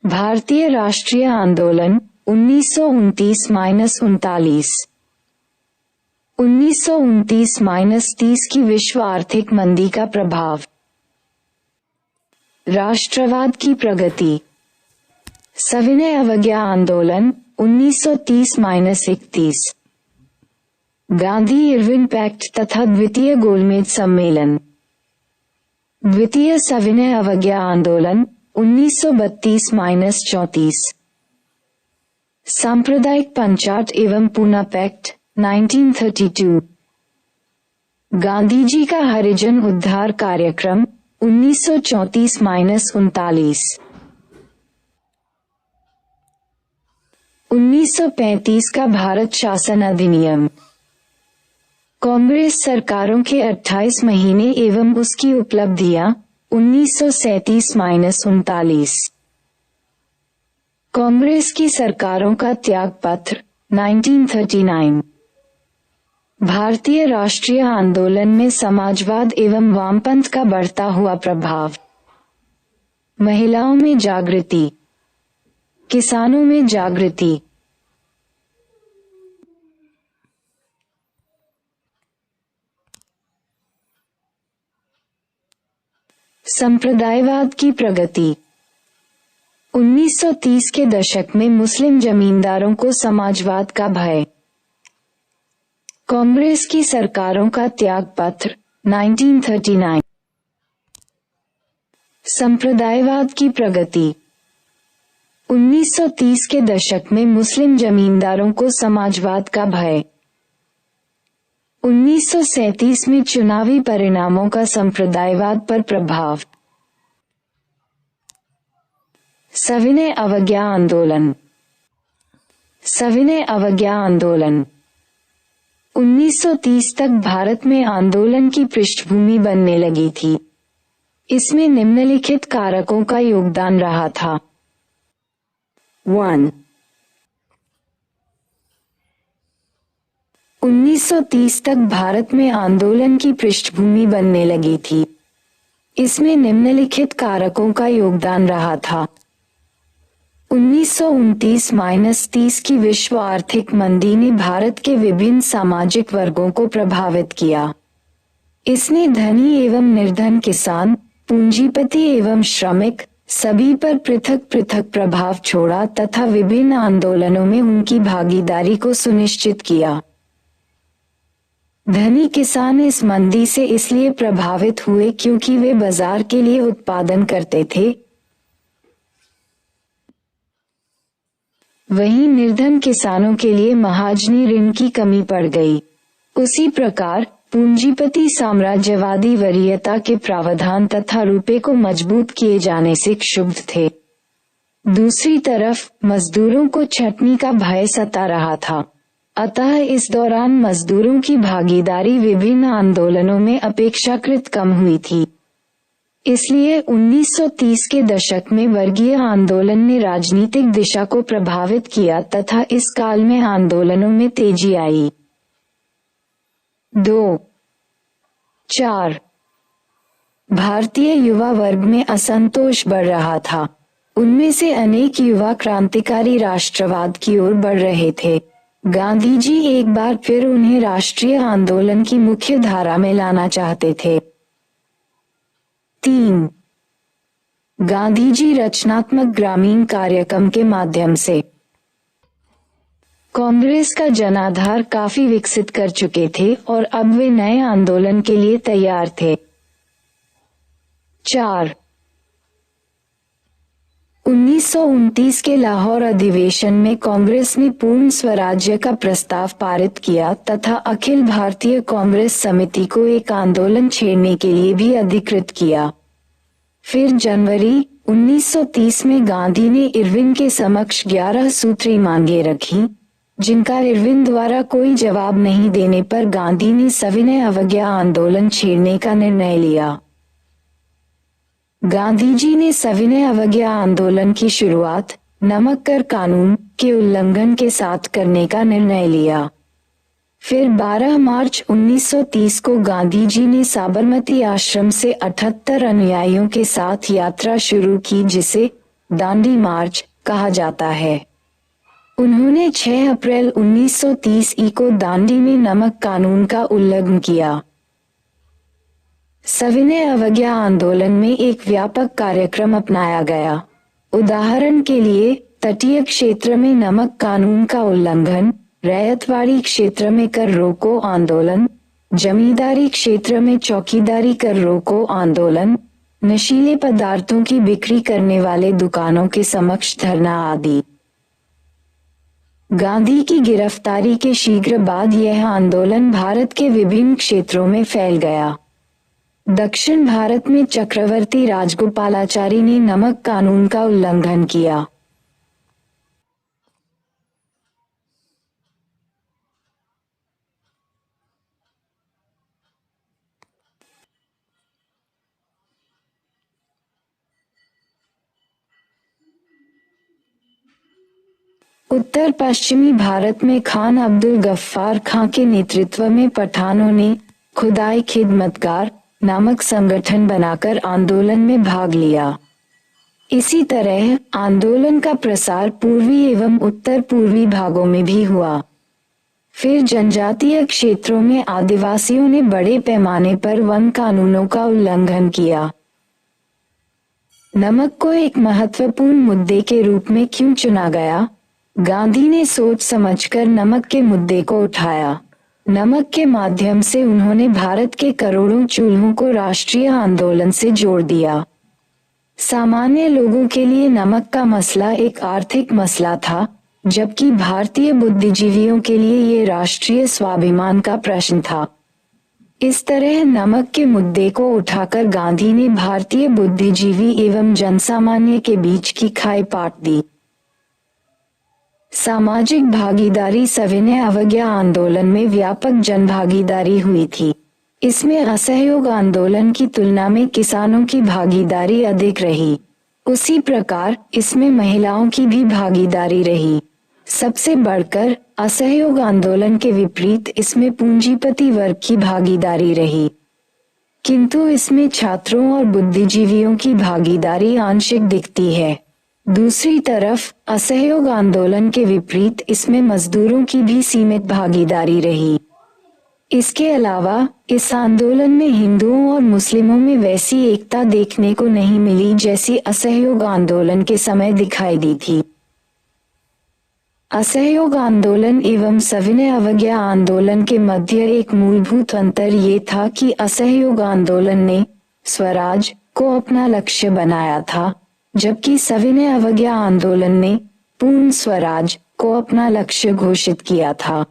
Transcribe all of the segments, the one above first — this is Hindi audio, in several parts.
भारतीय राष्ट्रीय आंदोलन 1929-39। 1929-30 की विश्व आर्थिक मंदी का प्रभाव। राष्ट्रवाद की प्रगति। सविनय अवज्ञा आंदोलन 1930-31। गांधी इरविन पैक्ट तथा द्वितीय गोलमेज सम्मेलन। द्वितीय सविनय अवज्ञा आंदोलन 1932-34। सांप्रदायिक पंचाट एवं पूना पैक्ट 1932। गांधी जी का हरिजन उद्धार कार्यक्रम 1934-39। 1935 का भारत शासन अधिनियम। कांग्रेस सरकारों के 28 महीने एवं उसकी उपलब्धियां 1937-39। कांग्रेस की सरकारों का त्याग पत्र 1939। भारतीय राष्ट्रीय आंदोलन में समाजवाद एवं वामपंथ का बढ़ता हुआ प्रभाव। महिलाओं में जागृति, किसानों में जागृति। संप्रदायवाद की प्रगति। 1930 के दशक में मुस्लिम जमींदारों को समाजवाद का भय। कांग्रेस की सरकारों का त्याग पत्र 1939। संप्रदायवाद की प्रगति। 1930 के दशक में मुस्लिम जमींदारों को समाजवाद का भय। 1937 में चुनावी परिणामों का संप्रदायवाद पर प्रभाव। सविनय अवज्ञा आंदोलन। सविनय अवज्ञा आंदोलन 1930 तक भारत में आंदोलन की पृष्ठभूमि बनने लगी थी। इसमें निम्नलिखित कारकों का योगदान रहा था। 1. 1930 तक भारत में आंदोलन की पृष्ठभूमि बनने लगी थी। इसमें निम्नलिखित कारकों का योगदान रहा था। 1929-30 की विश्व आर्थिक मंदी ने भारत के विभिन्न सामाजिक वर्गों को प्रभावित किया। इसने धनी एवं निर्धन, किसान, पूंजीपति एवं श्रमिक सभी पर पृथक पृथक प्रभाव छोड़ा तथा विभिन्न आंदोलनों में उनकी भागीदारी को सुनिश्चित किया। धनी किसान इस मंदी से इसलिए प्रभावित हुए क्योंकि वे बाजार के लिए उत्पादन करते थे। वहीं निर्धन किसानों के लिए महाजनी ऋण की कमी पड़ गई। उसी प्रकार पूंजीपति साम्राज्यवादी वरीयता के प्रावधान तथा रुपये को मजबूत किए जाने से क्षुब्ध थे। दूसरी तरफ मजदूरों को छंटनी का भय सता रहा था। अतः इस दौरान मजदूरों की भागीदारी विभिन्न आंदोलनों में अपेक्षाकृत कम हुई थी। इसलिए 1930 के दशक में वर्गीय आंदोलन ने राजनीतिक दिशा को प्रभावित किया तथा इस काल में आंदोलनों में तेजी आई। 2. 4. भारतीय युवा वर्ग में असंतोष बढ़ रहा था। उनमें से अनेक युवा क्रांतिकारी राष्ट्रवाद की ओर बढ़ रहे थे। गांधी जी एक बार फिर उन्हें राष्ट्रीय आंदोलन की मुख्य धारा में लाना चाहते थे। 3. गांधी जी रचनात्मक ग्रामीण कार्यक्रम के माध्यम से कांग्रेस का जनाधार काफी विकसित कर चुके थे और अब वे नए आंदोलन के लिए तैयार थे। 4. 1929 के लाहौर अधिवेशन में कांग्रेस ने पूर्ण स्वराज्य का प्रस्ताव पारित किया तथा अखिल भारतीय कांग्रेस समिति को एक आंदोलन छेड़ने के लिए भी अधिकृत किया। फिर जनवरी 1930 में गांधी ने इरविन के समक्ष 11 सूत्री मांगे रखी, जिनका इरविन द्वारा कोई जवाब नहीं देने पर गांधी ने सविनय अवज्ञा आंदोलन छेड़ने का निर्णय लिया। गांधी जी ने सविनय अवज्ञा आंदोलन की शुरुआत नमक कर कानून के उल्लंघन के साथ करने का निर्णय लिया। फिर 12 मार्च 1930 को गांधी जी ने साबरमती आश्रम से 78 अनुयायियों के साथ यात्रा शुरू की, जिसे दांडी मार्च कहा जाता है। उन्होंने 6 अप्रैल 1930 को दांडी में नमक कानून का उल्लंघन किया। सविनय अवज्ञा आंदोलन में एक व्यापक कार्यक्रम अपनाया गया। उदाहरण के लिए तटीय क्षेत्र में नमक कानून का उल्लंघन, रैयतवाड़ी क्षेत्र में कर रोको आंदोलन, जमींदारी क्षेत्र में चौकीदारी कर रोको आंदोलन, नशीले पदार्थों की बिक्री करने वाले दुकानों के समक्ष धरना आदि। गांधी की गिरफ्तारी के शीघ्र बाद यह आंदोलन भारत के विभिन्न क्षेत्रों में फैल गया। दक्षिण भारत में चक्रवर्ती राजगोपालाचारी ने नमक कानून का उल्लंघन किया। उत्तर पश्चिमी भारत में खान अब्दुल गफ्फार खां के नेतृत्व में पठानों ने खुदाई खिदमतगार नामक संगठन बनाकर आंदोलन में भाग लिया। इसी तरह आंदोलन का प्रसार पूर्वी एवं उत्तर पूर्वी भागों में भी हुआ। फिर जनजातीय क्षेत्रों में आदिवासियों ने बड़े पैमाने पर वन कानूनों का उल्लंघन किया। नमक को एक महत्वपूर्ण मुद्दे के रूप में क्यों चुना गया? गांधी ने सोच समझकर नमक के मुद्दे को उठाया। नमक के माध्यम से उन्होंने भारत के करोड़ों चूल्हों को राष्ट्रीय आंदोलन से जोड़ दिया। सामान्य लोगों के लिए नमक का मसला एक आर्थिक मसला था, जबकि भारतीय बुद्धिजीवियों के लिए ये राष्ट्रीय स्वाभिमान का प्रश्न था। इस तरह नमक के मुद्दे को उठाकर गांधी ने भारतीय बुद्धिजीवी एवं जनसामान्य के बीच की खाई पाट दी। सामाजिक भागीदारी सविनय अवज्ञा आंदोलन में व्यापक जनभागीदारी हुई थी। इसमें असहयोग आंदोलन की तुलना में किसानों की भागीदारी अधिक रही। उसी प्रकार इसमें महिलाओं की भी भागीदारी रही। सबसे बढ़कर असहयोग आंदोलन के विपरीत इसमें पूंजीपति वर्ग की भागीदारी रही, किंतु इसमें छात्रों और बुद्धिजीवियों की भागीदारी आंशिक दिखती है। दूसरी तरफ असहयोग आंदोलन के विपरीत इसमें मजदूरों की भी सीमित भागीदारी रही। इसके अलावा इस आंदोलन में हिंदुओं और मुस्लिमों में वैसी एकता देखने को नहीं मिली जैसी असहयोग आंदोलन के समय दिखाई दी थी। असहयोग आंदोलन एवं सविनय अवज्ञा आंदोलन के मध्य एक मूलभूत अंतर ये था कि असहयोग आंदोलन ने स्वराज को अपना लक्ष्य बनाया था, जबकि सविनय अवज्ञा आंदोलन ने पूर्ण स्वराज को अपना लक्ष्य घोषित किया था।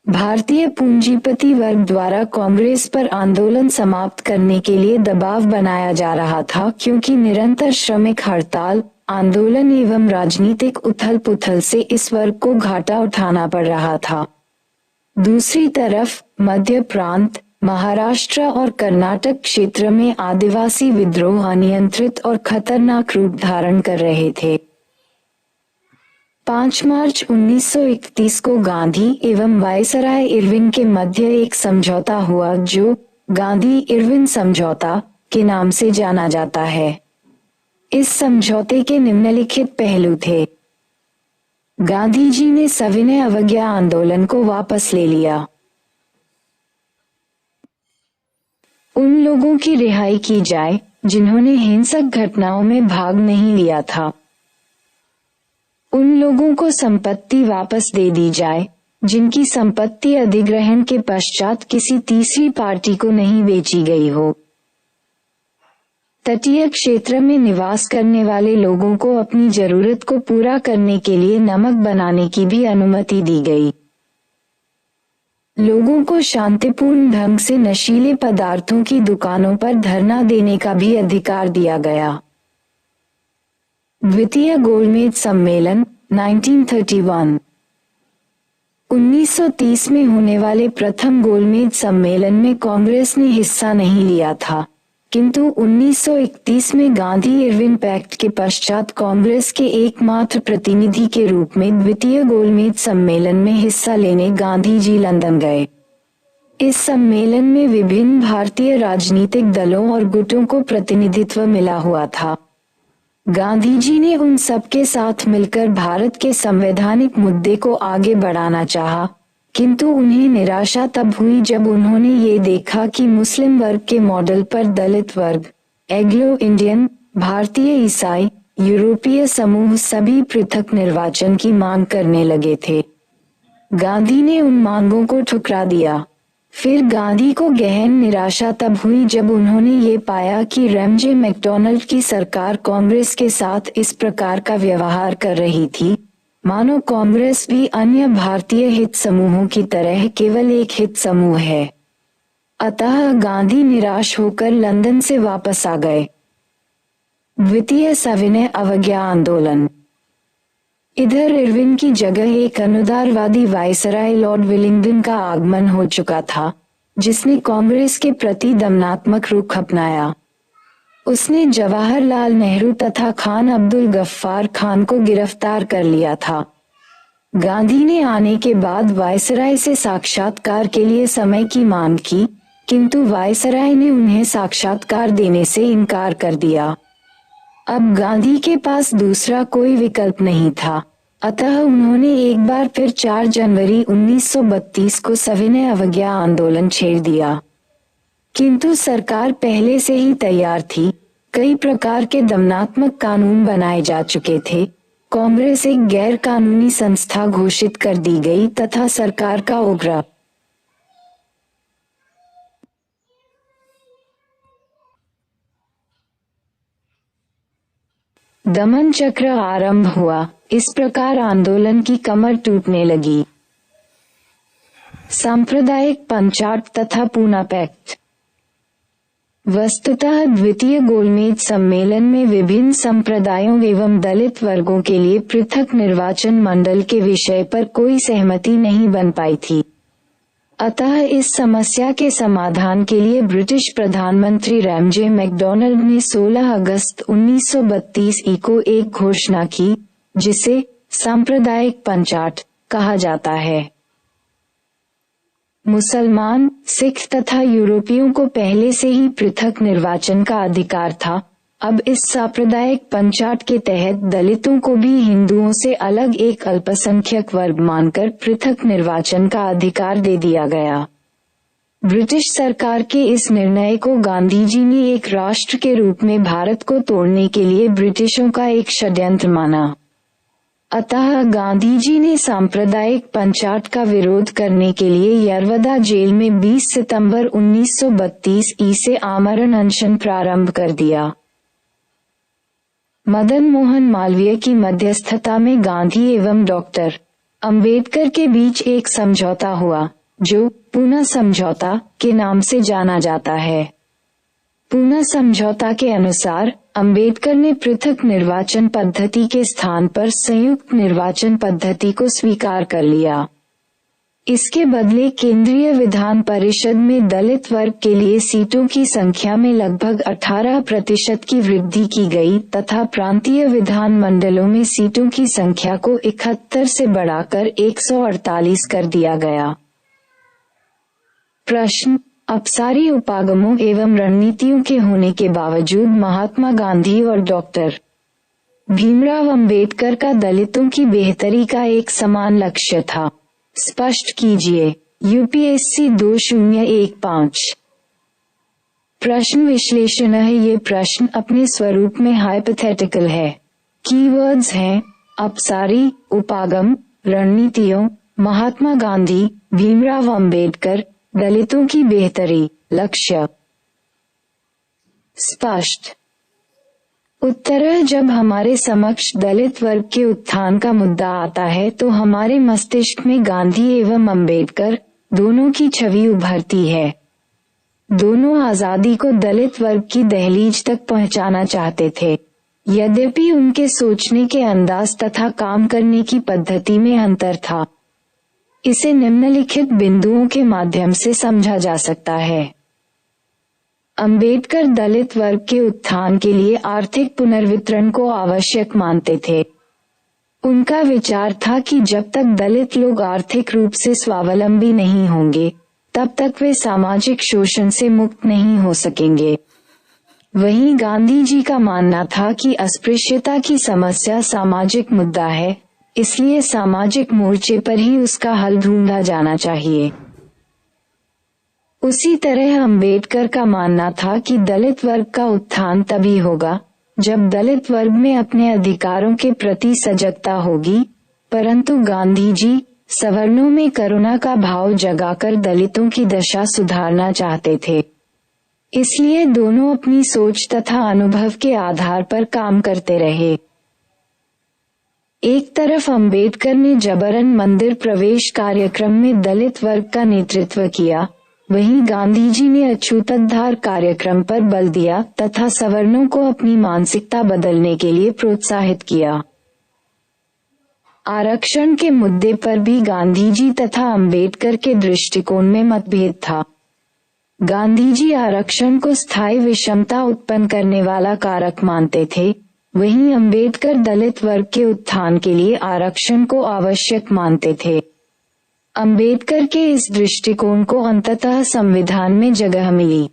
भारतीय पूंजीपति वर्ग द्वारा कांग्रेस पर आंदोलन समाप्त करने के लिए दबाव बनाया जा रहा था, क्योंकि निरंतर श्रमिक हड़ताल, आंदोलन एवं राजनीतिक उथल-पुथल से इस वर्ग को घाटा उठाना पड़ रहा था। दूसरी तरफ मध्य प्रांत, महाराष्ट्र और कर्नाटक क्षेत्र में आदिवासी विद्रोह अनियंत्रित और खतरनाक रूप धारण कर रहे थे। 5 मार्च 1931 को गांधी एवं वायसराय इरविन के मध्य एक समझौता हुआ, जो गांधी-इरविन समझौता के नाम से जाना जाता है। इस समझौते के निम्नलिखित पहलू थे। गांधी जी ने सविनय अवज्ञा आंदोलन को वापस ले लिया। उन लोगों की रिहाई की जाए जिन्होंने हिंसक घटनाओं में भाग नहीं लिया था। उन लोगों को संपत्ति वापस दे दी जाए जिनकी संपत्ति अधिग्रहण के पश्चात किसी तीसरी पार्टी को नहीं बेची गई हो। तटीय क्षेत्र में निवास करने वाले लोगों को अपनी जरूरत को पूरा करने के लिए नमक बनाने की भी अनुमति दी गई। लोगों को शांतिपूर्ण ढंग से नशीले पदार्थों की दुकानों पर धरना देने का भी अधिकार दिया गया। द्वितीय गोलमेज सम्मेलन 1931। 1930 में होने वाले प्रथम गोलमेज सम्मेलन में कांग्रेस ने हिस्सा नहीं लिया था, किंतु 1931 में गांधी-इरविन पैक्ट के पश्चात कांग्रेस के एकमात्र प्रतिनिधि के रूप में द्वितीय गोलमेज सम्मेलन में हिस्सा लेने गांधी जी लंदन गए। इस सम्मेलन में विभिन्न भारतीय राजनीतिक दलों और गुटों को प्रतिनिधित्व मिला हुआ था। गांधी जी ने उन सबके साथ मिलकर भारत के संवैधानिक मुद्दे को आगे बढ़ाना चाहा, किंतु उन्हें निराशा तब हुई जब उन्होंने ये देखा कि मुस्लिम वर्ग के मॉडल पर दलित वर्ग, एंग्लो इंडियन, भारतीय ईसाई, यूरोपीय समूह सभी पृथक निर्वाचन की मांग करने लगे थे। गांधी ने उन मांगों को ठुकरा दिया। फिर गांधी को गहन निराशा तब हुई जब उन्होंने ये पाया कि रैमजे मैकडॉनल्ड की सरकार कांग्रेस के साथ इस प्रकार का व्यवहार कर रही थी, मानो कांग्रेस भी अन्य भारतीय हित समूहों की तरह केवल एक हित समूह है। अतः गांधी निराश होकर लंदन से वापस आ गए। द्वितीय सविनय अवज्ञा आंदोलन। इधर इरविन की जगह एक अनुदारवादी वायसराय लॉर्ड विलिंगडन का आगमन हो चुका था, जिसने कांग्रेस के प्रति दमनात्मक रुख अपनाया। उसने जवाहरलाल नेहरू तथा खान अब्दुल गफ्फार खान को गिरफ्तार कर लिया था। गांधी ने आने के बाद वायसराय से साक्षात्कार के लिए समय की मांग की, किंतु वायसराय ने उन्हें साक्षात्कार देने से इनकार कर दिया। अब गांधी के पास दूसरा कोई विकल्प नहीं था, अतः उन्होंने एक बार फिर 4 जनवरी 1932 को सविनय अवज्ञा आंदोलन छेड़ दिया। किंतु सरकार पहले से ही तैयार थी, कई प्रकार के दमनात्मक कानून बनाए जा चुके थे, कांग्रेस एक गैर कानूनी संस्था घोषित कर दी गई तथा सरकार का उग्र दमन चक्र आरंभ हुआ। इस प्रकार आंदोलन की कमर टूटने लगी। सांप्रदायिक पंचाट तथा पूना पैक्ट। वस्तुतः द्वितीय गोलमेज सम्मेलन में विभिन्न संप्रदायों एवं दलित वर्गों के लिए पृथक निर्वाचन मंडल के विषय पर कोई सहमति नहीं बन पाई थी। अतः इस समस्या के समाधान के लिए ब्रिटिश प्रधानमंत्री रैमजे मैकडॉनल्ड ने 16 अगस्त 1932 को एक घोषणा की, जिसे सांप्रदायिक पंचाट कहा जाता है। मुसलमान, सिख तथा यूरोपियों को पहले से ही पृथक निर्वाचन का अधिकार था। अब इस सांप्रदायिक पंचाट के तहत दलितों को भी हिंदुओं से अलग एक अल्पसंख्यक वर्ग मानकर पृथक निर्वाचन का अधिकार दे दिया गया। ब्रिटिश सरकार के इस निर्णय को गांधी जी ने एक राष्ट्र के रूप में भारत को तोड़ने के लिए ब्रिटिशों का एक षड्यंत्र माना। अतः गांधी जी ने सांप्रदायिक पंचाट का विरोध करने के लिए यरवदा जेल में 20 सितंबर 1932 से आमरण अनशन प्रारंभ कर दिया। मदन मोहन मालवीय की मध्यस्थता में गांधी एवं डॉक्टर अंबेडकर के बीच एक समझौता हुआ, जो पूना समझौता के नाम से जाना जाता है। पूना समझौता के अनुसार अंबेडकर ने पृथक निर्वाचन पद्धति के स्थान पर संयुक्त निर्वाचन पद्धति को स्वीकार कर लिया। इसके बदले केंद्रीय विधान परिषद में दलित वर्ग के लिए सीटों की संख्या में लगभग 18% की वृद्धि की गई तथा प्रांतीय विधान मंडलों में सीटों की संख्या को 71 से बढ़ाकर 148 कर दिया गया। प्रश्न: अपसारी उपागमों एवं रणनीतियों के होने के बावजूद महात्मा गांधी और डॉक्टर भीमराव अंबेडकर का दलितों की बेहतरी का एक समान लक्ष्य था। स्पष्ट कीजिए। यूपीएससी 2015। प्रश्न विश्लेषण है। ये प्रश्न अपने स्वरूप में हाइपोथेटिकल है। कीवर्ड्स हैं अपसारी, उपागम, रणनीतियों, महात्मा गांधी, भीमराव अंबेडकर, दलितों की बेहतरी, लक्ष्य। स्पष्ट उत्तर: जब हमारे समक्ष दलित वर्ग के उत्थान का मुद्दा आता है तो हमारे मस्तिष्क में गांधी एवं अंबेडकर दोनों की छवि उभरती है। दोनों आजादी को दलित वर्ग की दहलीज तक पहुंचाना चाहते थे, यद्यपि उनके सोचने के अंदाज तथा काम करने की पद्धति में अंतर था। इसे निम्नलिखित बिंदुओं के माध्यम से समझा जा सकता है। अंबेडकर दलित वर्ग के उत्थान के लिए आर्थिक पुनर्वितरण को आवश्यक मानते थे। उनका विचार था कि जब तक दलित लोग आर्थिक रूप से स्वावलंबी नहीं होंगे, तब तक वे सामाजिक शोषण से मुक्त नहीं हो सकेंगे। वहीं गांधी जी का मानना था कि अस्पृश्यता की समस्या सामाजिक मुद्दा है, इसलिए सामाजिक मोर्चे पर ही उसका हल ढूंढा जाना चाहिए। उसी तरह अंबेडकर का मानना था कि दलित वर्ग का उत्थान तभी होगा जब दलित वर्ग में अपने अधिकारों के प्रति सजगता होगी, परंतु गांधी जी सवर्णों में करुणा का भाव जगाकर दलितों की दशा सुधारना चाहते थे। इसलिए दोनों अपनी सोच तथा अनुभव के आधार पर काम करते रहे। एक तरफ अंबेडकर ने जबरन मंदिर प्रवेश कार्यक्रम में दलित वर्ग का नेतृत्व किया, वहीं गांधी जी ने अछूतोद्धार कार्यक्रम पर बल दिया तथा सवर्णों को अपनी मानसिकता बदलने के लिए प्रोत्साहित किया। आरक्षण के मुद्दे पर भी गांधी जी तथा अंबेडकर के दृष्टिकोण में मतभेद था। गांधी जी आरक्षण को स्थायी विषमता उत्पन्न करने वाला कारक मानते थे, वहीं अंबेडकर दलित वर्ग के उत्थान के लिए आरक्षण को आवश्यक मानते थे। अंबेडकर के इस दृष्टिकोण को अंततः संविधान में जगह मिली।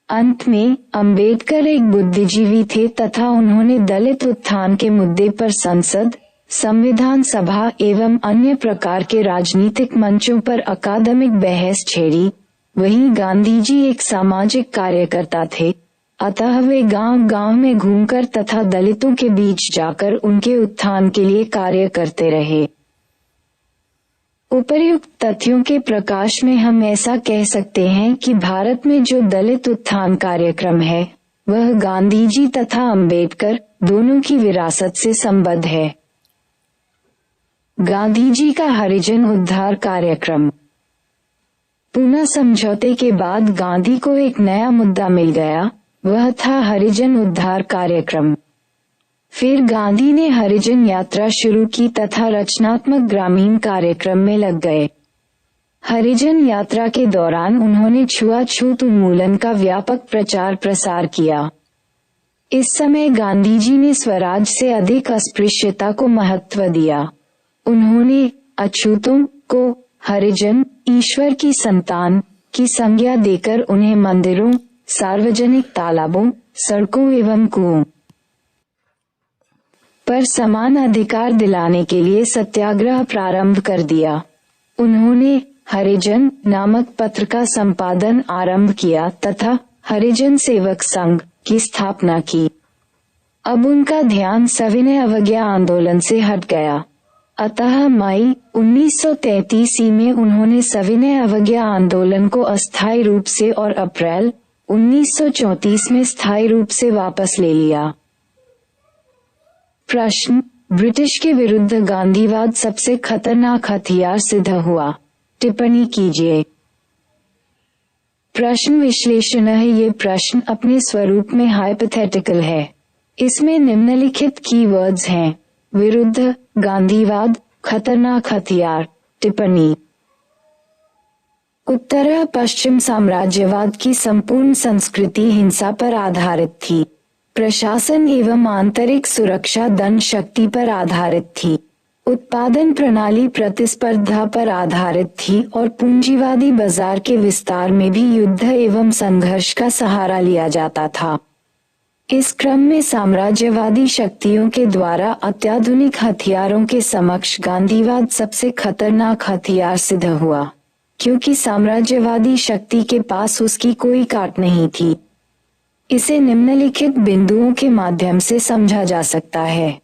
अंत में अंबेडकर एक बुद्धिजीवी थे तथा उन्होंने दलित उत्थान के मुद्दे पर संसद, संविधान सभा एवं अन्य प्रकार के राजनीतिक मंचों पर अकादमिक बहस छेड़ी। वहीं गांधी जी एक सामाजिक कार्यकर्ता थे, अतः वे गांव-गांव में घूमकर तथा दलितों के बीच जाकर उनके उत्थान के लिए कार्य करते रहे। उपर्युक्त तथ्यों के प्रकाश में हम ऐसा कह सकते हैं कि भारत में जो दलित उत्थान कार्यक्रम है, वह गांधी जी तथा अंबेडकर दोनों की विरासत से संबद्ध है। गांधी जी का हरिजन उद्धार कार्यक्रम। पूना समझौते के बाद गांधी को एक नया मुद्दा मिल गया, वह था हरिजन उद्धार कार्यक्रम। फिर गांधी ने हरिजन यात्रा शुरू की तथा रचनात्मक ग्रामीण कार्यक्रम में लग गए। हरिजन यात्रा के दौरान उन्होंने छुआछूत उन्मूलन का व्यापक प्रचार प्रसार किया। इस समय गांधी जी ने स्वराज से अधिक अस्पृश्यता को महत्व दिया। उन्होंने अछूतों को हरिजन, ईश्वर की संतान की संज्ञा देकर उन्हें मंदिरों, सार्वजनिक तालाबों, सड़कों एवं कुओं पर समान अधिकार दिलाने के लिए सत्याग्रह प्रारंभ कर दिया। उन्होंने हरिजन नामक पत्र का संपादन आरंभ किया तथा हरिजन सेवक संघ की स्थापना की। अब उनका ध्यान सविनय अवज्ञा आंदोलन से हट गया, अतः मई 1933 में उन्होंने सविनय अवज्ञा आंदोलन को अस्थायी रूप से और अप्रैल 1934 में स्थायी रूप से वापस ले लिया। प्रश्न: ब्रिटिश के विरुद्ध गांधीवाद सबसे खतरनाक हथियार सिद्ध हुआ? टिप्पणी कीजिए। प्रश्न विश्लेषण है। ये प्रश्न अपने स्वरूप में हाइपोथेटिकल है। इसमें निम्नलिखित कीवर्ड्स हैं: विरुद्ध, गांधीवाद, खतरनाक हथियार। टिप्पणी: उत्तर पश्चिम साम्राज्यवाद की संपूर्ण संस्कृति हिंसा पर आधारित थी। प्रशासन एवं आंतरिक सुरक्षा धन शक्ति पर आधारित थी। उत्पादन प्रणाली प्रतिस्पर्धा पर आधारित थी और पूंजीवादी बाजार के विस्तार में भी युद्ध एवं संघर्ष का सहारा लिया जाता था। इस क्रम में साम्राज्यवादी शक्तियों के द्वारा अत्याधुनिक हथियारों के समक्ष गांधीवाद सबसे खतरनाक हथियार सिद्ध हुआ, क्योंकि साम्राज्यवादी शक्ति के पास उसकी कोई काट नहीं थी। इसे निम्नलिखित बिंदुओं के माध्यम से समझा जा सकता है।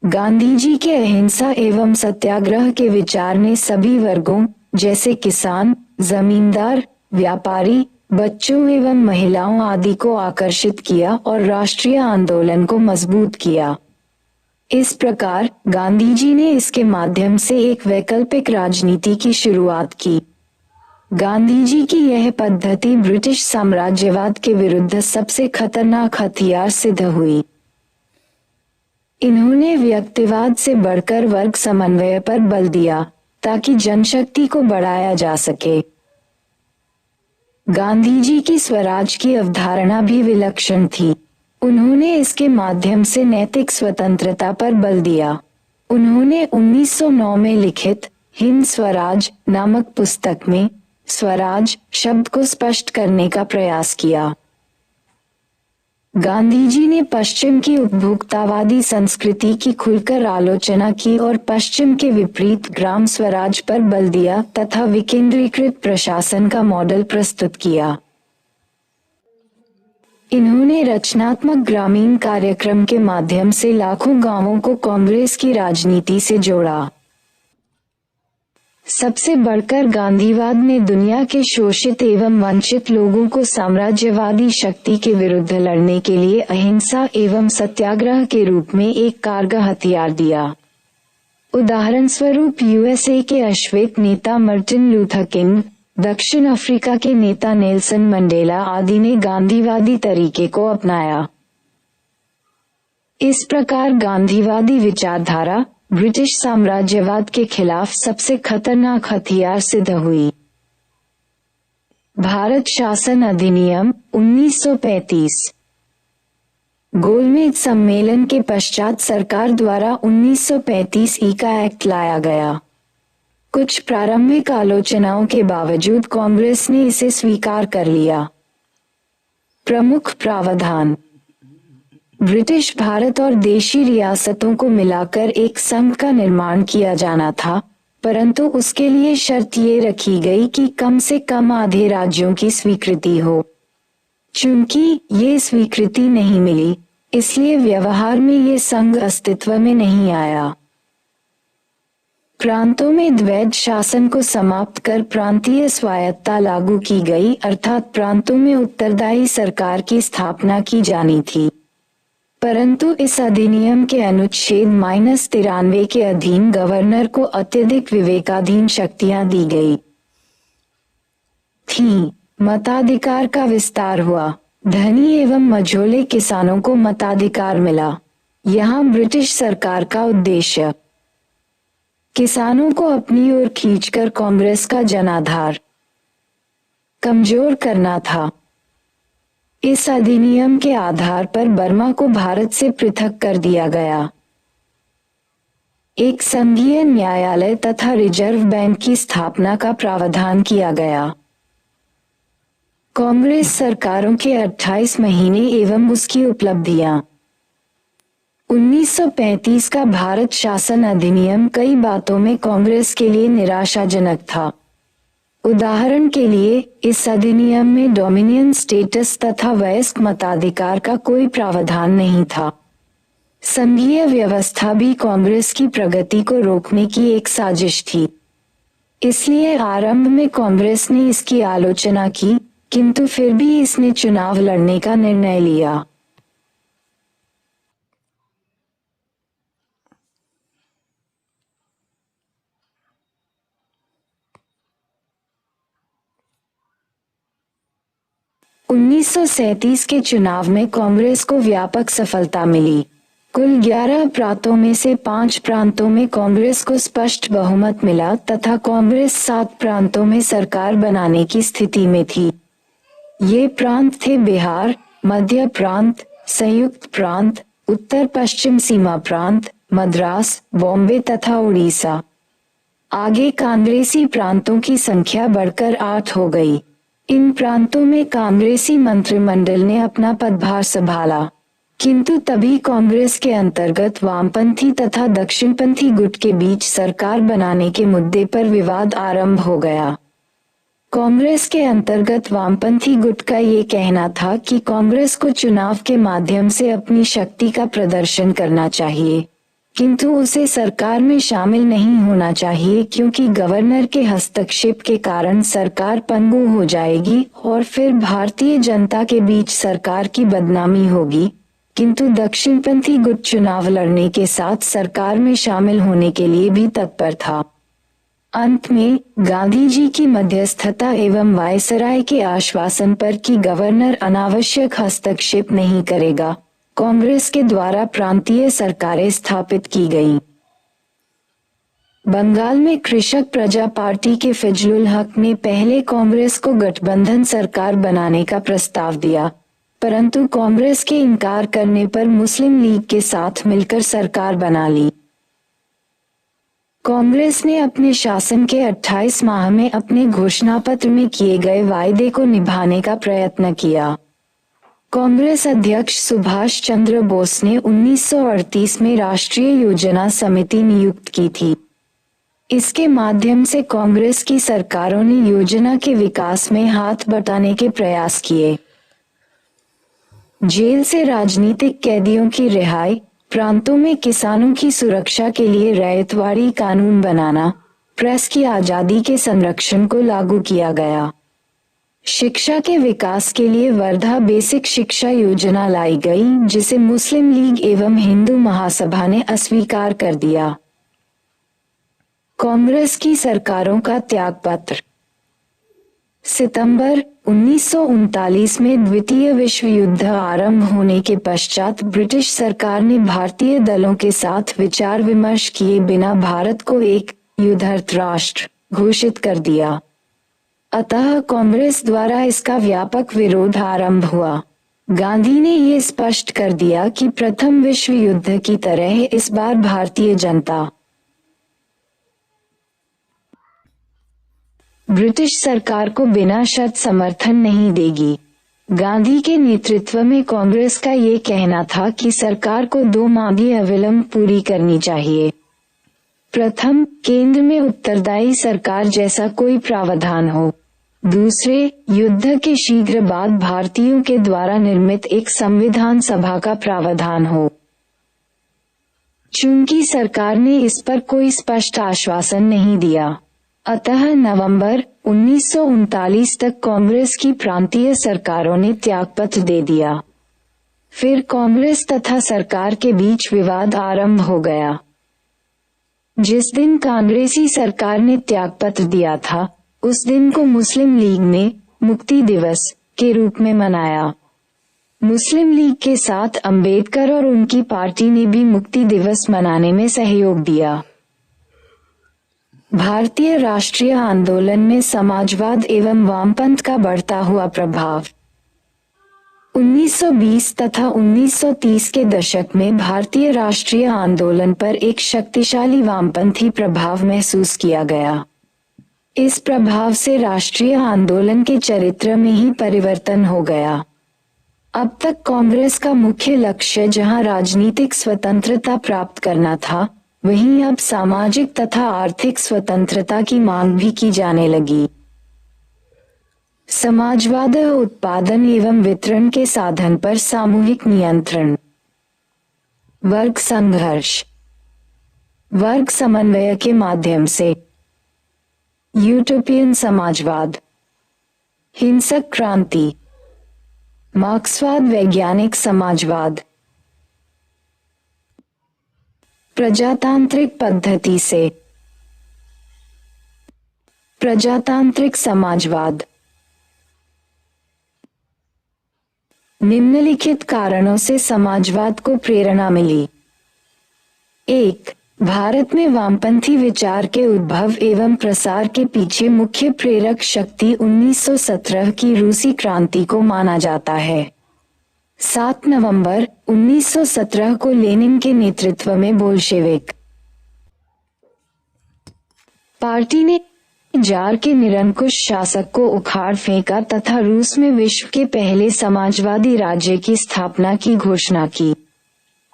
गांधी जी के अहिंसा एवं सत्याग्रह के विचार ने सभी वर्गों जैसे किसान, जमींदार, व्यापारी, बच्चों एवं महिलाओं आदि को आकर्षित किया और राष्ट्रीय आंदोलन को मजबूत किया। इस प्रकार गांधी जी ने इसके माध्यम से एक वैकल्पिक राजनीति की शुरुआत की। गांधी जी की यह पद्धति ब्रिटिश साम्राज्यवाद के विरुद्ध सबसे खतरनाक हथियार सिद्ध हुई। इन्होंने व्यक्तिवाद से बढ़कर वर्ग समन्वय पर बल दिया ताकि जनशक्ति को बढ़ाया जा सके। गांधी जी की स्वराज की अवधारणा भी विलक्षण थी। उन्होंने इसके माध्यम से नैतिक स्वतंत्रता पर बल दिया। उन्होंने 1909 में लिखित हिंद स्वराज नामक पुस्तक में स्वराज शब्द को स्पष्ट करने का प्रयास किया। गांधी जी ने पश्चिम की उपभोक्तावादी संस्कृति की खुलकर आलोचना की और पश्चिम के विपरीत ग्राम स्वराज पर बल दिया तथा विकेंद्रीकृत प्रशासन का मॉडल प्रस्तुत किया। इन्होंने रचनात्मक ग्रामीण कार्यक्रम के माध्यम से लाखों गांवों को कांग्रेस की राजनीति से जोड़ा। सबसे बढ़कर गांधीवाद ने दुनिया के शोषित एवं वंचित लोगों को साम्राज्यवादी शक्ति के विरुद्ध लड़ने के लिए अहिंसा एवं सत्याग्रह के रूप में एक कारगर हथियार दिया। उदाहरण स्वरूप यूएसए के अश्वेत नेता मार्टिन लूथर किंग, दक्षिण अफ्रीका के नेता नेल्सन मंडेला आदि ने गांधीवादी तरीके को अपनाया। इस प्रकार गांधीवादी विचारधारा ब्रिटिश साम्राज्यवाद के खिलाफ सबसे खतरनाक हथियार सिद्ध हुई। भारत शासन अधिनियम 1935। गोलमेज सम्मेलन के पश्चात सरकार द्वारा 1935 ई का एक्ट लाया गया। कुछ प्रारंभिक आलोचनाओं के बावजूद कांग्रेस ने इसे स्वीकार कर लिया। प्रमुख प्रावधान: ब्रिटिश भारत और देशी रियासतों को मिलाकर एक संघ का निर्माण किया जाना था, परंतु उसके लिए शर्त ये रखी गई कि कम से कम आधे राज्यों की स्वीकृति हो। चूंकि ये स्वीकृति नहीं मिली, इसलिए व्यवहार में ये संघ अस्तित्व में नहीं आया। प्रांतों में द्वैध शासन को समाप्त कर प्रांतीय स्वायत्तता लागू की गई, अर्थात प्रांतों में उत्तरदायी सरकार की स्थापना की जानी थी। परंतु इस अधिनियम के अनुच्छेद -93 के अधीन गवर्नर को अत्यधिक विवेकाधीन शक्तियां दी गई थीं। मताधिकार का विस्तार हुआ। धनी एवं मझोले किसानों को मताधिकार मिला। यहाँ ब्रिटिश सरकार का उद्देश्य किसानों को अपनी ओर खींचकर कांग्रेस का जनाधार कमजोर करना था। इस अधिनियम के आधार पर बर्मा को भारत से पृथक कर दिया गया। एक संघीय न्यायालय तथा रिजर्व बैंक की स्थापना का प्रावधान किया गया। कांग्रेस सरकारों के 28 महीने एवं उसकी उपलब्धियां। 1935 का भारत शासन अधिनियम कई बातों में कांग्रेस के लिए निराशाजनक था। उदाहरण के लिए, इस अधिनियम में डोमिनियन स्टेटस तथा वयस्क मताधिकार का कोई प्रावधान नहीं था। संघीय व्यवस्था भी कांग्रेस की प्रगति को रोकने की एक साजिश थी। इसलिए आरंभ में कांग्रेस ने इसकी आलोचना की, किंतु फिर भी इसने चुनाव लड़ने का निर्णय लिया। उन्नीस सौ 1937 के चुनाव में कांग्रेस को व्यापक सफलता मिली। कुल 11 प्रांतों में से 5 प्रांतों में कांग्रेस को स्पष्ट बहुमत मिला तथा कांग्रेस 7 प्रांतों में सरकार बनाने की स्थिति में थी। ये प्रांत थे बिहार, मध्य प्रांत, संयुक्त प्रांत, उत्तर पश्चिम सीमा प्रांत, मद्रास, बॉम्बे तथा उड़ीसा। आगे कांग्रेसी प्रांतों की संख्या बढ़कर 8 हो गई। इन प्रांतों में कांग्रेसी मंत्रिमंडल ने अपना पदभार संभाला, किंतु तभी कांग्रेस के अंतर्गत वामपंथी तथा दक्षिणपंथी गुट के बीच सरकार बनाने के मुद्दे पर विवाद आरंभ हो गया। कांग्रेस के अंतर्गत वामपंथी गुट का ये कहना था कि कांग्रेस को चुनाव के माध्यम से अपनी शक्ति का प्रदर्शन करना चाहिए, किंतु उसे सरकार में शामिल नहीं होना चाहिए, क्योंकि गवर्नर के हस्तक्षेप के कारण सरकार पंगु हो जाएगी और फिर भारतीय जनता के बीच सरकार की बदनामी होगी। किंतु दक्षिणपंथी गुट चुनाव लड़ने के साथ सरकार में शामिल होने के लिए भी तत्पर था। अंत में गांधी जी की मध्यस्थता एवं वायसराय के आश्वासन पर कि गवर्नर अनावश्यक हस्तक्षेप नहीं करेगा, कांग्रेस के द्वारा प्रांतीय सरकारें स्थापित की गईं। बंगाल में कृषक प्रजा पार्टी के फजलुल हक ने पहले कांग्रेस को गठबंधन सरकार बनाने का प्रस्ताव दिया, परंतु कांग्रेस के इनकार करने पर मुस्लिम लीग के साथ मिलकर सरकार बना ली। कांग्रेस ने अपने शासन के 28 माह में अपने घोषणा पत्र में किए गए वायदे को निभाने का प्रयत्न किया। कांग्रेस अध्यक्ष सुभाष चंद्र बोस ने 1938 में राष्ट्रीय योजना समिति नियुक्त की थी। इसके माध्यम से कांग्रेस की सरकारों ने योजना के विकास में हाथ बटाने के प्रयास किए। जेल से राजनीतिक कैदियों की रिहाई, प्रांतों में किसानों की सुरक्षा के लिए रैयतवाड़ी कानून बनाना, प्रेस की आजादी के संरक्षण को लागू किया गया। शिक्षा के विकास के लिए वर्धा बेसिक शिक्षा योजना लाई गई, जिसे मुस्लिम लीग एवं हिंदू महासभा ने अस्वीकार कर दिया। कांग्रेस की सरकारों का त्यागपत्र। सितंबर 1939 में द्वितीय विश्व युद्ध आरंभ होने के पश्चात ब्रिटिश सरकार ने भारतीय दलों के साथ विचार विमर्श किए बिना भारत को एक युद्धरत राष्ट्र घोषित कर दिया। अतः कांग्रेस द्वारा इसका व्यापक विरोध आरंभ हुआ। गांधी ने ये स्पष्ट कर दिया कि प्रथम विश्व युद्ध की तरह इस बार भारतीय जनता ब्रिटिश सरकार को बिना शर्त समर्थन नहीं देगी। गांधी के नेतृत्व में कांग्रेस का ये कहना था कि सरकार को 2 मांगें अविलंब पूरी करनी चाहिए। प्रथम, केंद्र में उत्तरदायी सरकार जैसा कोई प्रावधान हो। दूसरे, युद्ध के शीघ्र बाद भारतीयों के द्वारा निर्मित एक संविधान सभा का प्रावधान हो। चूंकि सरकार ने इस पर कोई स्पष्ट आश्वासन नहीं दिया, अतः नवंबर 1939 तक कांग्रेस की प्रांतीय सरकारों ने त्यागपत्र दे दिया। फिर कांग्रेस तथा सरकार के बीच विवाद आरंभ हो गया। जिस दिन कांग्रेसी सरकार ने त्यागपत्र दिया था, उस दिन को मुस्लिम लीग ने मुक्ति दिवस के रूप में मनाया। मुस्लिम लीग के साथ अंबेडकर और उनकी पार्टी ने भी मुक्ति दिवस मनाने में सहयोग दिया। भारतीय राष्ट्रीय आंदोलन में समाजवाद एवं वामपंथ का बढ़ता हुआ प्रभाव। 1920 तथा 1930 के दशक में भारतीय राष्ट्रीय आंदोलन पर एक शक्तिशाली वामपंथी प्रभाव महसूस किया गया। इस प्रभाव से राष्ट्रीय आंदोलन के चरित्र में ही परिवर्तन हो गया। अब तक कांग्रेस का मुख्य लक्ष्य जहां राजनीतिक स्वतंत्रता प्राप्त करना था, वहीं अब सामाजिक तथा आर्थिक स्वतंत्रता की मांग भी की जाने लगी। समाजवाद, उत्पादन एवं वितरण के साधन पर सामूहिक नियंत्रण। वर्ग संघर्ष, वर्ग समन्वय के माध्यम से। यूटोपियन समाजवाद, हिंसक क्रांति, मार्क्सवाद, वैज्ञानिक समाजवाद। प्रजातांत्रिक पद्धति से। प्रजातांत्रिक समाजवाद। निम्नलिखित कारणों से समाजवाद को प्रेरणा मिली। 1. भारत में वामपंथी विचार के उद्भव एवं प्रसार के पीछे मुख्य प्रेरक शक्ति 1917 की रूसी क्रांति को माना जाता है। 7 नवंबर 1917 को लेनिन के नेतृत्व में बोल्शेविक पार्टी ने जार के निरंकुश शासक को उखाड़ फेंका तथा रूस में विश्व के पहले समाजवादी राज्य की स्थापना की घोषणा की।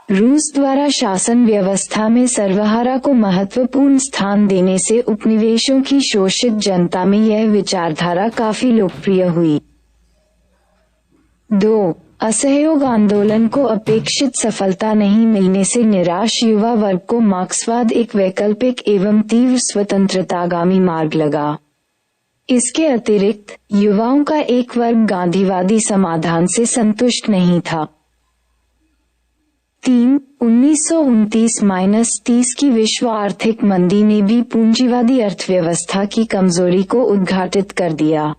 रूस द्वारा शासन व्यवस्था में सर्वहारा को महत्वपूर्ण स्थान देने से उपनिवेशों की शोषित जनता में यह विचारधारा काफी लोकप्रिय हुई। 2. असहयोग आंदोलन को अपेक्षित सफलता नहीं मिलने से निराश युवा वर्ग को मार्क्सवाद एक वैकल्पिक एवं तीव्र स्वतंत्रतागामी मार्ग लगा। इसके अतिरिक्त युवाओं का एक वर्ग गांधीवादी समाधान से संतुष्ट नहीं था। 3. 1929-30 की विश्व आर्थिक मंदी ने भी पूंजीवादी अर्थव्यवस्था की कमजोरी को उद्घाटित कर दिया।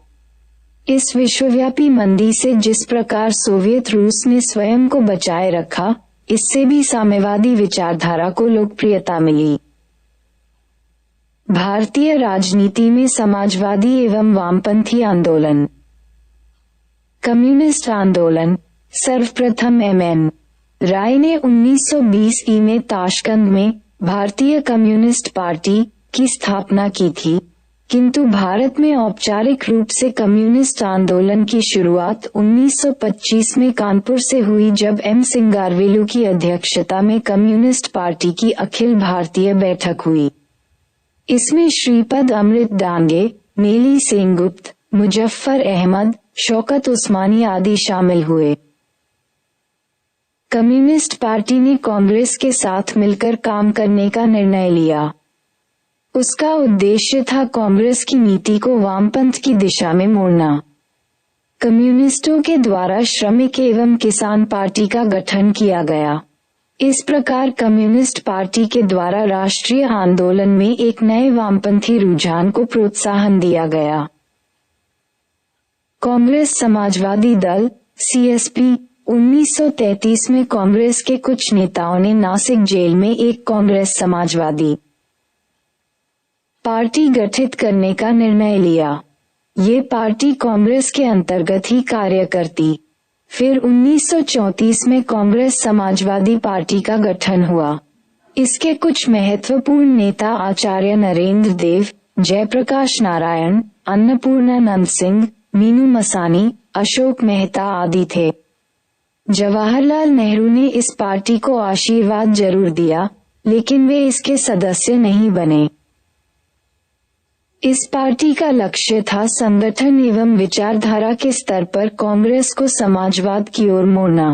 इस विश्वव्यापी मंदी से जिस प्रकार सोवियत रूस ने स्वयं को बचाए रखा, इससे भी साम्यवादी विचारधारा को लोकप्रियता मिली। भारतीय राजनीति में समाजवादी एवं वामपंथी आंदोलन। कम्युनिस्ट आंदोलन। सर्वप्रथम MM राय ने 1920 ई में ताशकंद में भारतीय कम्युनिस्ट पार्टी की स्थापना की थी। किंतु भारत में औपचारिक रूप से कम्युनिस्ट आंदोलन की शुरुआत 1925 में कानपुर से हुई, जब एम सिंगारवेलु की अध्यक्षता में कम्युनिस्ट पार्टी की अखिल भारतीय बैठक हुई। इसमें श्रीपद अमृत डांगे, नेली सेनगुप्त, मुजफ्फर अहमद, शौकत उस्मानी आदि शामिल हुए। कम्युनिस्ट पार्टी ने कांग्रेस के साथ मिलकर काम करने का निर्णय लिया। उसका उद्देश्य था कांग्रेस की नीति को वामपंथ की दिशा में मोड़ना। कम्युनिस्टों के द्वारा श्रमिक एवं किसान पार्टी का गठन किया गया। इस प्रकार कम्युनिस्ट पार्टी के द्वारा राष्ट्रीय आंदोलन में एक नए वामपंथी रुझान को प्रोत्साहन दिया गया। कांग्रेस समाजवादी दल (सीएसपी) 1933 में कांग्रेस के कुछ नेताओं ने नासिक जेल में एक कांग्रेस समाजवादी पार्टी गठित करने का निर्णय लिया। ये पार्टी कांग्रेस के अंतर्गत ही कार्य करती। फिर 1934 में कांग्रेस समाजवादी पार्टी का गठन हुआ। इसके कुछ महत्वपूर्ण नेता आचार्य नरेंद्र देव, जयप्रकाश नारायण, अन्नपूर्णानंद सिंह, मीनू मसानी, अशोक मेहता आदि थे। जवाहरलाल नेहरू ने इस पार्टी को आशीर्वाद जरूर दिया, लेकिन वे इसके सदस्य नहीं बने। इस पार्टी का लक्ष्य था संगठन एवं विचारधारा के स्तर पर कांग्रेस को समाजवाद की ओर मोड़ना।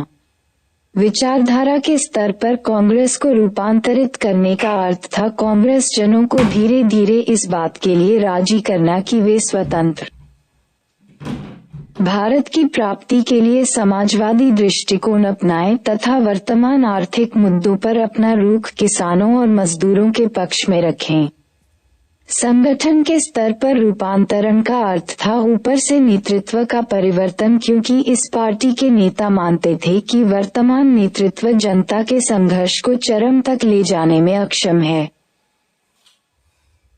विचारधारा के स्तर पर कांग्रेस को रूपांतरित करने का अर्थ था कांग्रेस जनों को धीरे धीरे इस बात के लिए राजी करना कि वे स्वतंत्र भारत की प्राप्ति के लिए समाजवादी दृष्टिकोण अपनाएं तथा वर्तमान आर्थिक मुद्दों पर अपना रुख किसानों और मजदूरों के पक्ष में रखें। संगठन के स्तर पर रूपांतरण का अर्थ था ऊपर से नेतृत्व का परिवर्तन, क्योंकि इस पार्टी के नेता मानते थे कि वर्तमान नेतृत्व जनता के संघर्ष को चरम तक ले जाने में अक्षम है।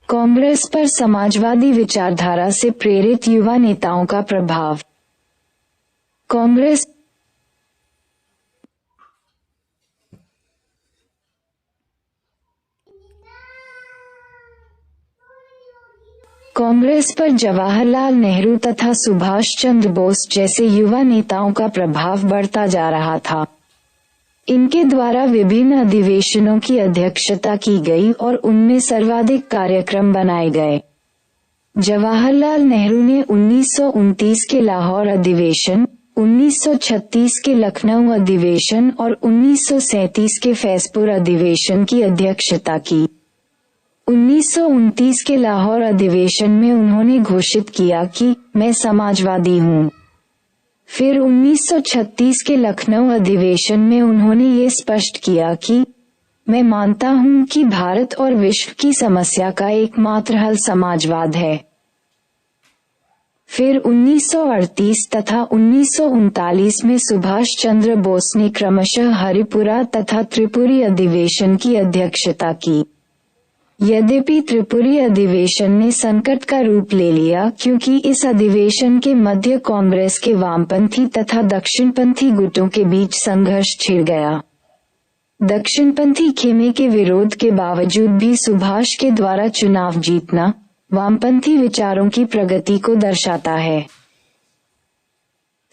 कांग्रेस पर समाजवादी विचारधारा से प्रेरित युवा नेताओं का प्रभाव। कांग्रेस पर जवाहरलाल नेहरू तथा सुभाष चंद्र बोस जैसे युवा नेताओं का प्रभाव बढ़ता जा रहा था। इनके द्वारा विभिन्न अधिवेशनों की अध्यक्षता की गई और उनमें सर्वाधिक कार्यक्रम बनाए गए। जवाहरलाल नेहरू ने 1929 के लाहौर अधिवेशन, 1936 के लखनऊ अधिवेशन और 1937 के फैजपुर अधिवेशन की अध्यक्षता की। 1929 के लाहौर अधिवेशन में उन्होंने घोषित किया कि मैं समाजवादी हूँ। फिर 1936 के लखनऊ अधिवेशन में उन्होंने ये स्पष्ट किया कि मैं मानता हूँ कि भारत और विश्व की समस्या का एकमात्र हल समाजवाद है। फिर 1938 तथा 1939 में सुभाष चंद्र बोस ने क्रमशः हरिपुरा तथा त्रिपुरी अधिवेशन की अध्यक्षता की। यद्यपि त्रिपुरी अधिवेशन ने संकट का रूप ले लिया, क्योंकि इस अधिवेशन के मध्य कांग्रेस के वामपंथी तथा दक्षिणपंथी गुटों के बीच संघर्ष छिड़ गया। दक्षिणपंथी खेमे के विरोध के बावजूद भी सुभाष के द्वारा चुनाव जीतना वामपंथी विचारों की प्रगति को दर्शाता है।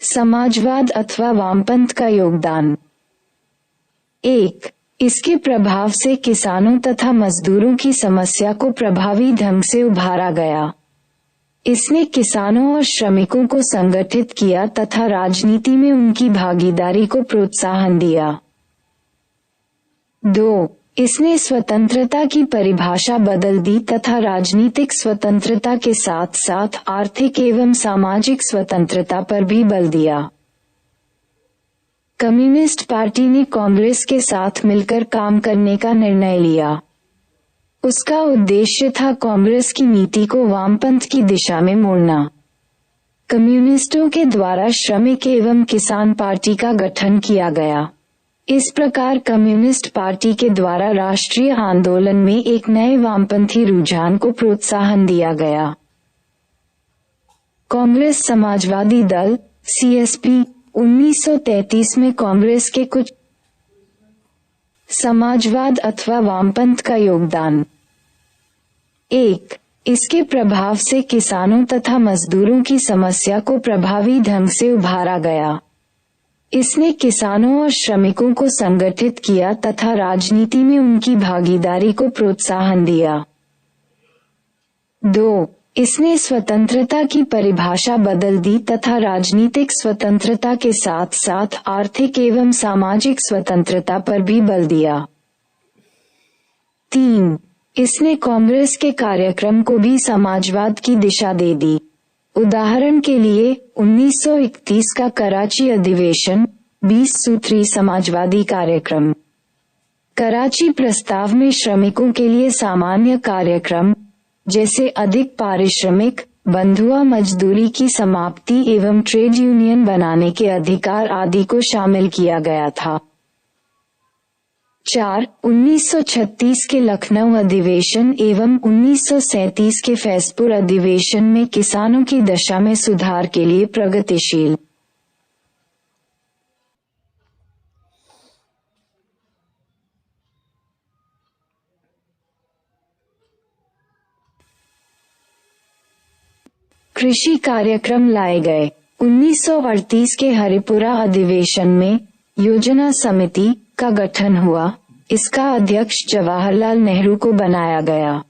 समाजवाद अथवा वामपंथ का योगदान। 1. इसके प्रभाव से किसानों तथा मजदूरों की समस्या को प्रभावी ढंग से उभारा गया। इसने किसानों और श्रमिकों को संगठित किया तथा राजनीति में उनकी भागीदारी को प्रोत्साहन दिया। 2. इसने स्वतंत्रता की परिभाषा बदल दी तथा राजनीतिक स्वतंत्रता के साथ साथ आर्थिक एवं सामाजिक स्वतंत्रता पर भी बल दिया। कम्युनिस्ट पार्टी ने कांग्रेस के साथ मिलकर काम करने का निर्णय लिया। उसका उद्देश्य था कांग्रेस की नीति को वामपंथ की दिशा में मोड़ना। कम्युनिस्टों के द्वारा श्रमिक एवं किसान पार्टी का गठन किया गया। इस प्रकार कम्युनिस्ट पार्टी के द्वारा राष्ट्रीय आंदोलन में एक नए वामपंथी रुझान को प्रोत्साहन दिया गया। कांग्रेस समाजवादी दल (सीएसपी) 1933 में कांग्रेस के कुछ समाजवाद अथवा वामपंथ का योगदान। 1. इसके प्रभाव से किसानों तथा मजदूरों की समस्या को प्रभावी ढंग से उभारा गया। इसने किसानों और श्रमिकों को संगठित किया तथा राजनीति में उनकी भागीदारी को प्रोत्साहन दिया। 2. इसने स्वतंत्रता की परिभाषा बदल दी तथा राजनीतिक स्वतंत्रता के साथ साथ आर्थिक एवं सामाजिक स्वतंत्रता पर भी बल दिया। 3. इसने कांग्रेस के कार्यक्रम को भी समाजवाद की दिशा दे दी। उदाहरण के लिए 1931 का कराची अधिवेशन 20 सूत्री समाजवादी कार्यक्रम। कराची प्रस्ताव में श्रमिकों के लिए सामान्य कार्यक्रम जैसे अधिक पारिश्रमिक, बंधुआ मजदूरी की समाप्ति एवं ट्रेड यूनियन बनाने के अधिकार आदि को शामिल किया गया था। 4. 1936 के लखनऊ अधिवेशन एवं 1937 के फैजपुर अधिवेशन में किसानों की दशा में सुधार के लिए प्रगतिशील कृषि कार्यक्रम लाए गए। 1938 के हरिपुरा अधिवेशन में योजना समिति का गठन हुआ। इसका अध्यक्ष जवाहरलाल नेहरू को बनाया गया।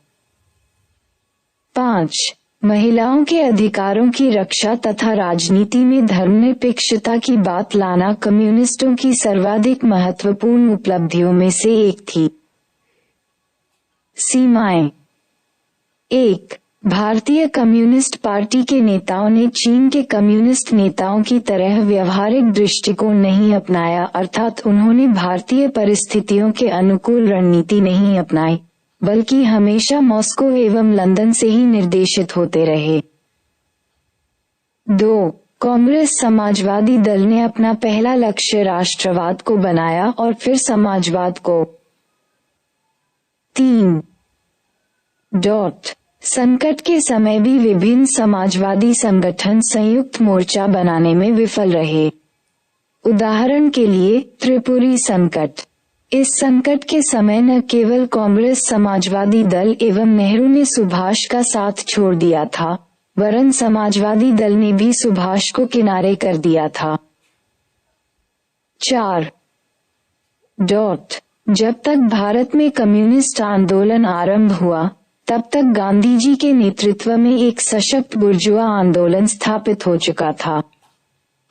5. महिलाओं के अधिकारों की रक्षा तथा राजनीति में धर्मनिरपेक्षता की बात लाना कम्युनिस्टों की सर्वाधिक महत्वपूर्ण उपलब्धियों में से एक थी। सीमाएं। 1. भारतीय कम्युनिस्ट पार्टी के नेताओं ने चीन के कम्युनिस्ट नेताओं की तरह व्यवहारिक दृष्टिकोण नहीं अपनाया, अर्थात उन्होंने भारतीय परिस्थितियों के अनुकूल रणनीति नहीं अपनाई, बल्कि हमेशा मॉस्को एवं लंदन से ही निर्देशित होते रहे। 2. कांग्रेस समाजवादी दल ने अपना पहला लक्ष्य राष्ट्रवाद को बनाया और फिर समाजवाद को। 3. संकट के समय भी विभिन्न समाजवादी संगठन संयुक्त मोर्चा बनाने में विफल रहे। उदाहरण के लिए त्रिपुरी संकट। इस संकट के समय न केवल कांग्रेस समाजवादी दल एवं नेहरू ने सुभाष का साथ छोड़ दिया था, वरन समाजवादी दल ने भी सुभाष को किनारे कर दिया था। 4. जब तक भारत में कम्युनिस्ट आंदोलन आरंभ हुआ, तब तक गांधी जी के नेतृत्व में एक सशक्त बुर्जुआ आंदोलन स्थापित हो चुका था।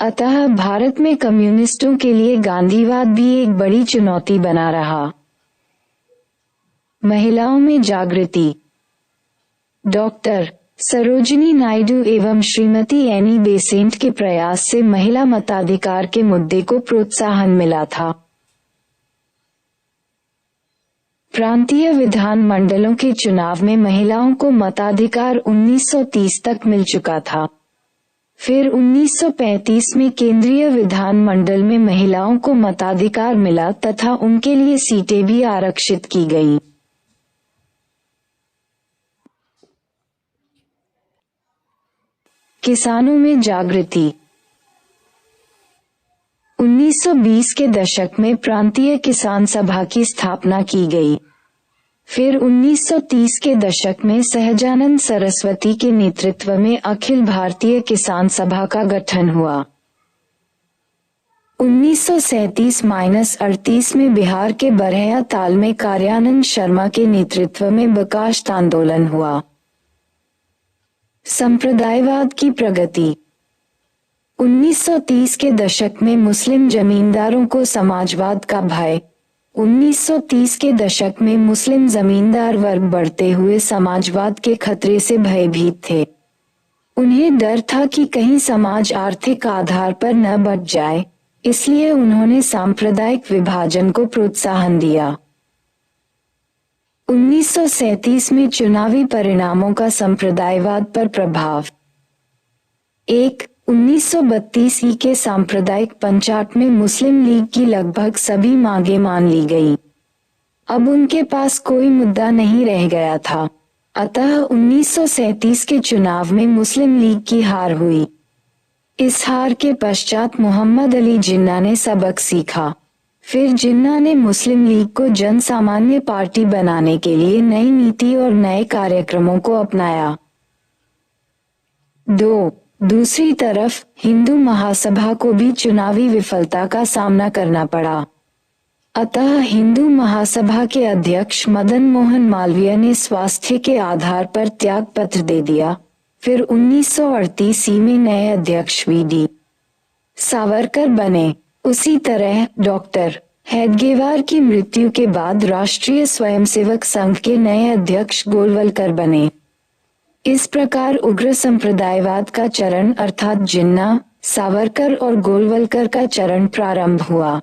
अतः भारत में कम्युनिस्टों के लिए गांधीवाद भी एक बड़ी चुनौती बना रहा। महिलाओं में जागृति। डॉक्टर सरोजिनी नायडू एवं श्रीमती एनी बेसेंट के प्रयास से महिला मताधिकार के मुद्दे को प्रोत्साहन मिला था। प्रांतीय विधान मंडलों के चुनाव में महिलाओं को मताधिकार 1930 तक मिल चुका था। फिर 1935 में केंद्रीय विधान मंडल में महिलाओं को मताधिकार मिला तथा उनके लिए सीटें भी आरक्षित की गईं। किसानों में जागृति। 1920 के दशक में प्रांतीय किसान सभा की स्थापना की गई। फिर 1930 के दशक में सहजानंद सरस्वती के नेतृत्व में अखिल भारतीय किसान सभा का गठन हुआ। 1937-38 में बिहार के बरहया ताल में कार्यानंद शर्मा के नेतृत्व में बकाश्त आंदोलन हुआ। संप्रदायवाद की प्रगति। 1930 के दशक में मुस्लिम जमींदारों को समाजवाद का भय। 1930 के दशक में मुस्लिम जमींदार वर्ग बढ़ते हुए समाजवाद के खतरे से भयभीत थे। उन्हें डर था कि कहीं समाज आर्थिक आधार पर न बंट जाए, इसलिए उन्होंने सांप्रदायिक विभाजन को प्रोत्साहन दिया। 1937 में चुनावी परिणामों का संप्रदायवाद पर प्रभाव। 1. 1932 के सांप्रदायिक पंचाट में मुस्लिम लीग की लगभग सभी मांगें मान ली गईं। अब उनके पास कोई मुद्दा नहीं रह गया था। अतः 1937 के चुनाव में मुस्लिम लीग की हार हुई। इस हार के पश्चात मोहम्मद अली जिन्ना ने सबक सीखा। फिर जिन्ना ने मुस्लिम लीग को जन सामान्य पार्टी बनाने के लिए नई नीति और नए कार्यक्रमों को अपनाया। 2. दूसरी तरफ हिंदू महासभा को भी चुनावी विफलता का सामना करना पड़ा। अतः हिंदू महासभा के अध्यक्ष मदन मोहन मालवीय ने स्वास्थ्य के आधार पर त्याग पत्र दे दिया। फिर 1938 में नए अध्यक्ष वी.डी. सावरकर बने। उसी तरह डॉक्टर हेडगेवार की मृत्यु के बाद राष्ट्रीय स्वयंसेवक संघ के नए अध्यक्ष गोलवलकर बने। इस प्रकार उग्र संप्रदायवाद का चरण अर्थात जिन्ना, सावरकर और गोलवलकर का चरण प्रारंभ हुआ।